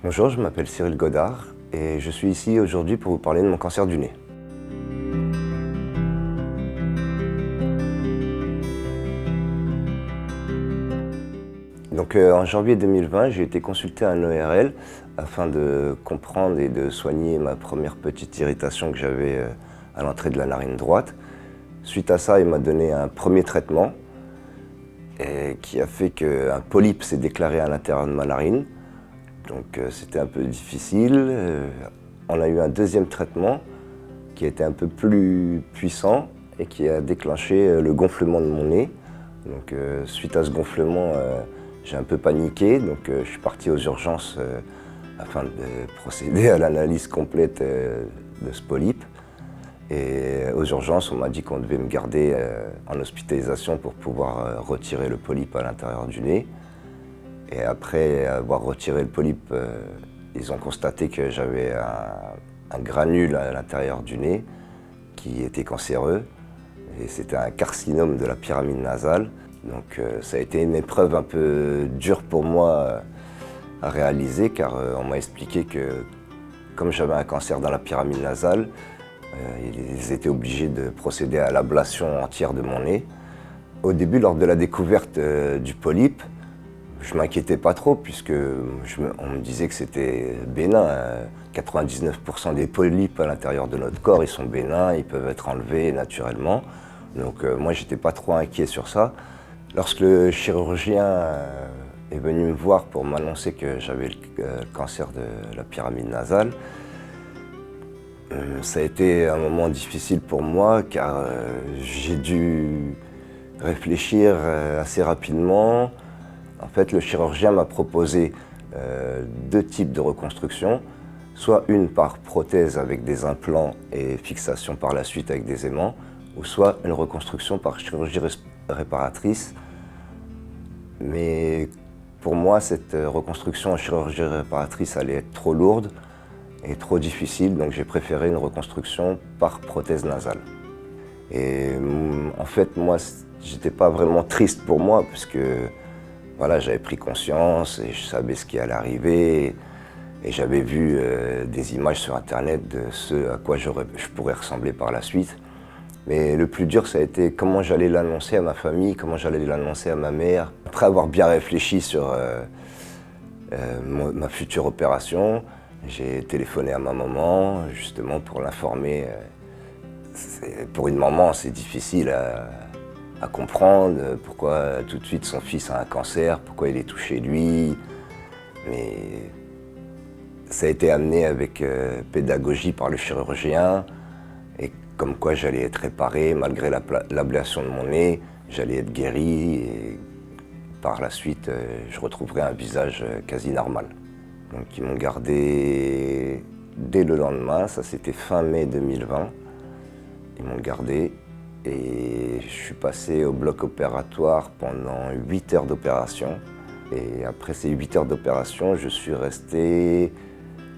Bonjour, je m'appelle Cyril Godard et je suis ici aujourd'hui pour vous parler de mon cancer du nez. En janvier 2020, j'ai été consulté à un ORL afin de comprendre et de soigner ma première petite irritation que j'avais à l'entrée de la narine droite. Suite à ça, il m'a donné un premier traitement qui a fait qu'un polype s'est déclaré à l'intérieur de ma narine. Donc c'était un peu difficile. On a eu un deuxième traitement qui était un peu plus puissant et qui a déclenché le gonflement de mon nez. Donc suite à ce gonflement, j'ai un peu paniqué. Donc je suis parti aux urgences afin de procéder à l'analyse complète de ce polype. Et aux urgences, on m'a dit qu'on devait me garder en hospitalisation pour pouvoir retirer le polype à l'intérieur du nez. Et après avoir retiré le polype, ils ont constaté que j'avais un granule à l'intérieur du nez qui était cancéreux. Et c'était un carcinome de la pyramide nasale. Donc ça a été une épreuve un peu dure pour moi à réaliser, car on m'a expliqué que comme j'avais un cancer dans la pyramide nasale, ils étaient obligés de procéder à l'ablation entière de mon nez. Au début, lors de la découverte du polype, je ne m'inquiétais pas trop puisque on me disait que c'était bénin. 99% des polypes à l'intérieur de notre corps, ils sont bénins, ils peuvent être enlevés naturellement. Donc moi, j'étais pas trop inquiet sur ça. Lorsque le chirurgien est venu me voir pour m'annoncer que j'avais le cancer de la pyramide nasale, ça a été un moment difficile pour moi car j'ai dû réfléchir assez rapidement. En fait, le chirurgien m'a proposé deux types de reconstruction, soit une par prothèse avec des implants et fixation par la suite avec des aimants, ou soit une reconstruction par chirurgie réparatrice. Mais pour moi, cette reconstruction en chirurgie réparatrice allait être trop lourde et trop difficile, donc j'ai préféré une reconstruction par prothèse nasale. Et en fait, moi, j'étais pas vraiment triste pour moi, puisque voilà, j'avais pris conscience et je savais ce qui allait arriver. Et j'avais vu des images sur Internet de ce à quoi je pourrais ressembler par la suite. Mais le plus dur, ça a été comment j'allais l'annoncer à ma famille, comment j'allais l'annoncer à ma mère. Après avoir bien réfléchi sur ma future opération, j'ai téléphoné à ma maman, justement pour l'informer. Pour une maman, c'est difficile à comprendre pourquoi tout de suite son fils a un cancer, pourquoi il est touché lui. Mais ça a été amené avec pédagogie par le chirurgien, et comme quoi j'allais être réparé malgré l'ablation de mon nez, j'allais être guéri et par la suite je retrouverai un visage quasi normal. Donc ils m'ont gardé dès le lendemain, ça c'était fin mai 2020. Ils m'ont gardé et je suis passé au bloc opératoire pendant 8 heures d'opération. Et après ces 8 heures d'opération, je suis resté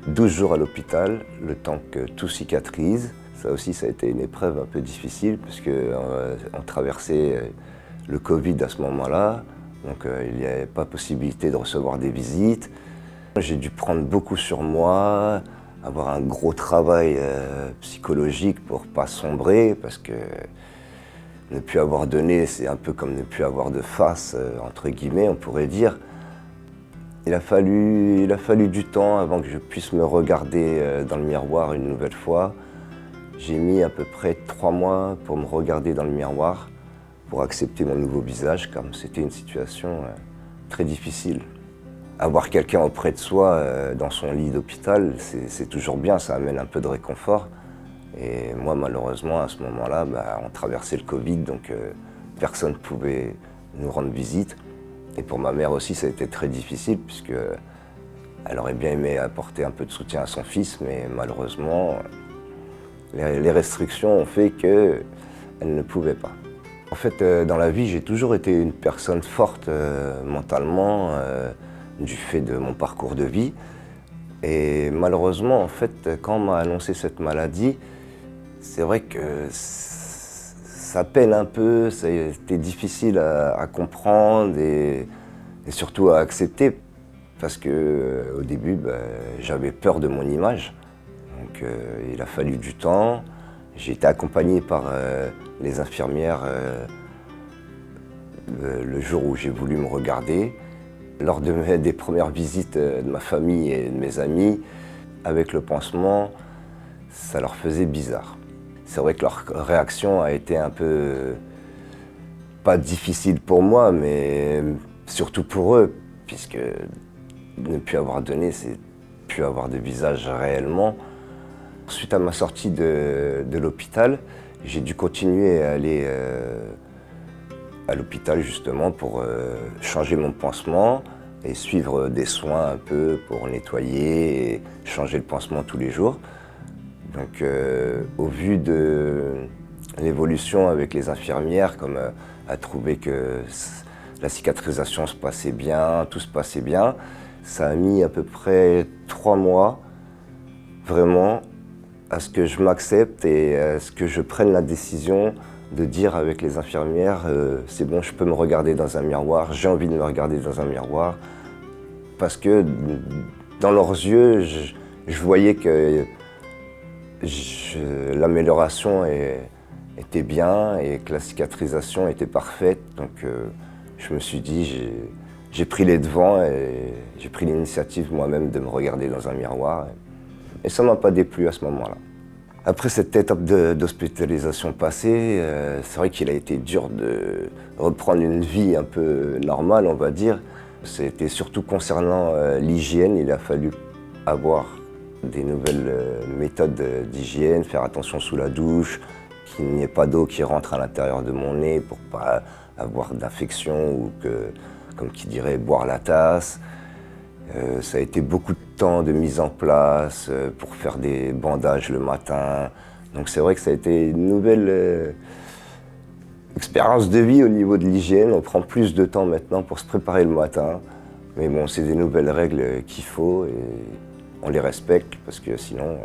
12 jours à l'hôpital, le temps que tout cicatrise. Ça aussi, ça a été une épreuve un peu difficile puisqu'on traversait le Covid à ce moment-là. Donc il n'y avait pas possibilité de recevoir des visites. J'ai dû prendre beaucoup sur moi, avoir un gros travail psychologique pour ne pas sombrer, parce que ne plus avoir de nez, c'est un peu comme ne plus avoir de face, entre guillemets, on pourrait dire. Il a fallu du temps avant que je puisse me regarder dans le miroir une nouvelle fois. J'ai mis à peu près 3 mois pour me regarder dans le miroir, pour accepter mon nouveau visage, comme c'était une situation très difficile. Avoir quelqu'un auprès de soi dans son lit d'hôpital, c'est toujours bien, ça amène un peu de réconfort. Et moi, malheureusement, à ce moment-là, on traversait le Covid, donc personne ne pouvait nous rendre visite. Et pour ma mère aussi, ça a été très difficile, puisqu'elle aurait bien aimé apporter un peu de soutien à son fils, mais malheureusement, les restrictions ont fait qu'elle ne pouvait pas. En fait, dans la vie, j'ai toujours été une personne forte mentalement, du fait de mon parcours de vie. Et malheureusement, en fait, quand on m'a annoncé cette maladie, c'est vrai que ça peine un peu, c'était difficile à comprendre et surtout à accepter. parce que au début, j'avais peur de mon image. Donc il a fallu du temps. J'ai été accompagné par les infirmières le jour où j'ai voulu me regarder. Lors des premières visites de ma famille et de mes amis, avec le pansement, ça leur faisait bizarre. C'est vrai que leur réaction a été un peu, pas difficile pour moi, mais surtout pour eux, puisque ne plus avoir donné, c'est plus avoir de visage réellement. Suite à ma sortie de l'hôpital, j'ai dû continuer à aller à l'hôpital justement pour changer mon pansement et suivre des soins un peu pour nettoyer et changer le pansement tous les jours. Donc au vu de l'évolution avec les infirmières, comme à trouver que la cicatrisation se passait bien, tout se passait bien, ça a mis à peu près 3 mois vraiment à ce que je m'accepte et à ce que je prenne la décision de dire avec les infirmières c'est bon, je peux me regarder dans un miroir, j'ai envie de me regarder dans un miroir. Parce que dans leurs yeux, je voyais que l'amélioration était bien et que la cicatrisation était parfaite. Donc je me suis dit, j'ai pris les devants et j'ai pris l'initiative moi-même de me regarder dans un miroir. Et ça ne m'a pas déplu à ce moment-là. Après cette étape d'hospitalisation passée, c'est vrai qu'il a été dur de reprendre une vie un peu normale, on va dire. C'était surtout concernant l'hygiène. Il a fallu avoir des nouvelles méthodes d'hygiène, faire attention sous la douche, qu'il n'y ait pas d'eau qui rentre à l'intérieur de mon nez pour ne pas avoir d'infection ou que, comme qui dirait, boire la tasse. Ça a été beaucoup de temps de mise en place pour faire des bandages le matin. Donc c'est vrai que ça a été une nouvelle expérience de vie au niveau de l'hygiène. On prend plus de temps maintenant pour se préparer le matin. Mais bon, c'est des nouvelles règles qu'il faut et on les respecte parce que sinon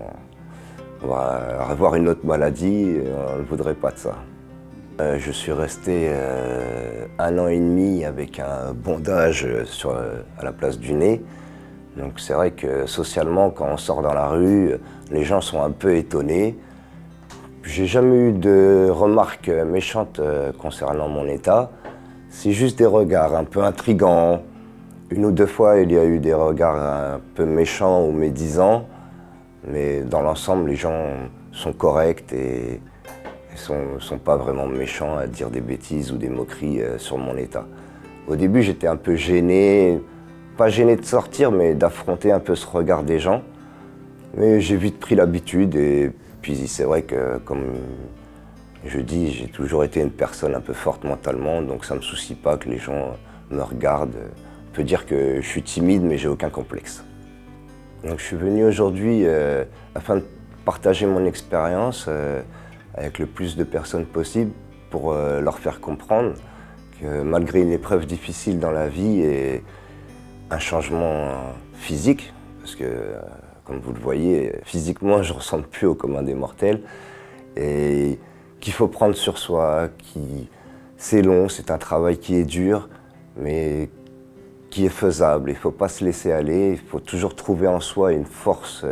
on va avoir une autre maladie et on ne voudrait pas de ça. Je suis resté 1 an et demi avec un bandage à la place du nez. Donc c'est vrai que socialement, quand on sort dans la rue, les gens sont un peu étonnés. J'ai jamais eu de remarques méchantes concernant mon état. C'est juste des regards un peu intrigants. 1 ou 2 fois, il y a eu des regards un peu méchants ou médisants. Mais dans l'ensemble, les gens sont corrects et sont pas vraiment méchants à dire des bêtises ou des moqueries sur mon état. Au début, j'étais un peu gêné, pas gêné de sortir, mais d'affronter un peu ce regard des gens. Mais j'ai vite pris l'habitude et puis c'est vrai que, comme je dis, j'ai toujours été une personne un peu forte mentalement, donc ça ne me soucie pas que les gens me regardent. On peut dire que je suis timide, mais j'ai aucun complexe. Donc je suis venu aujourd'hui afin de partager mon expérience avec le plus de personnes possible pour leur faire comprendre que malgré une épreuve difficile dans la vie et un changement physique, parce que comme vous le voyez, physiquement je ne ressemble plus au commun des mortels, et qu'il faut prendre sur soi, c'est long, c'est un travail qui est dur, mais qui est faisable. Il ne faut pas se laisser aller, il faut toujours trouver en soi une force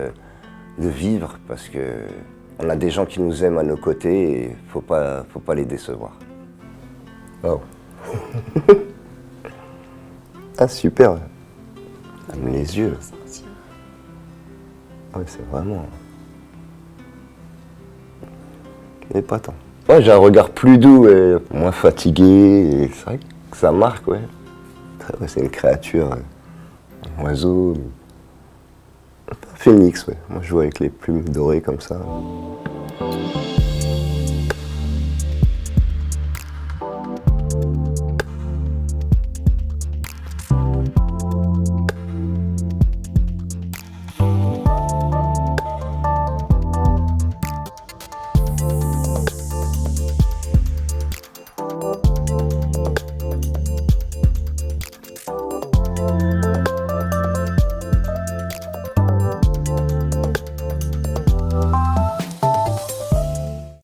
de vivre, parce qu'on a des gens qui nous aiment à nos côtés et il ne faut pas les décevoir. Oh. Ah super. Même les yeux. Ah oui, c'est vraiment... Il est pas tant. Ouais, j'ai un regard plus doux et moins fatigué. Et c'est vrai que ça marque, ouais. C'est une créature, un oiseau, un phénix, ouais. Moi je joue avec les plumes dorées comme ça.